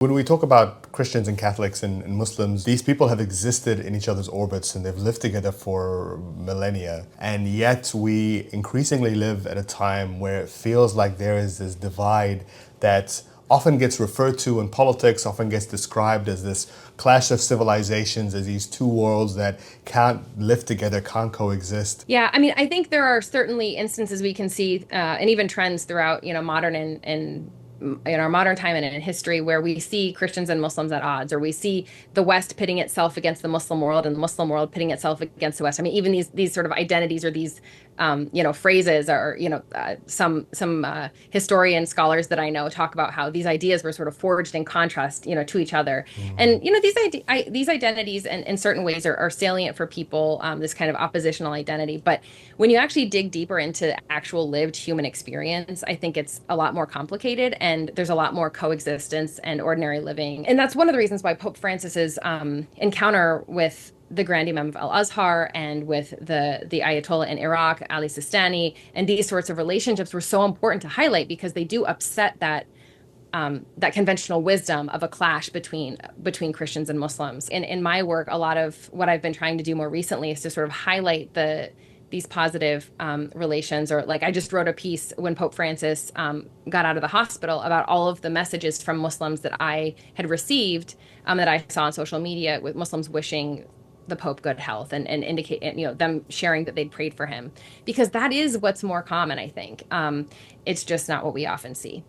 When we talk about Christians and Catholics and Muslims, these people have existed in each other's orbits and they've lived together for millennia. And yet we increasingly live at a time where it feels like there is this divide that often gets referred to in politics, often gets described as this clash of civilizations, as these two worlds that can't live together, can't coexist. Yeah, I mean, I think there are certainly instances we can see, and even trends throughout, modern and in our modern time and in history, where we see Christians and Muslims at odds, or we see the West pitting itself against the Muslim world and the Muslim world pitting itself against the West. I mean, even these sort of identities or these phrases, or some historian scholars that I know talk about how these ideas were sort of forged in contrast, to each other. And these identities and in certain ways are salient for people, this kind of oppositional identity. But when you actually dig deeper into actual lived human experience, I think it's a lot more complicated, and there's a lot more coexistence and ordinary living. And that's one of the reasons why Pope Francis's encounter with the Grand Imam of Al Azhar and with the Ayatollah in Iraq, Ali Sistani, and these sorts of relationships were so important to highlight, because they do upset that conventional wisdom of a clash between Christians and Muslims. In my work, a lot of what I've been trying to do more recently is to sort of highlight these positive relations. Or like, I just wrote a piece when Pope Francis got out of the hospital about all of the messages from Muslims that I had received, that I saw on social media, with Muslims wishing the Pope good health and indicate, them sharing that they'd prayed for him, because that is what's more common, I think. It's just not what we often see.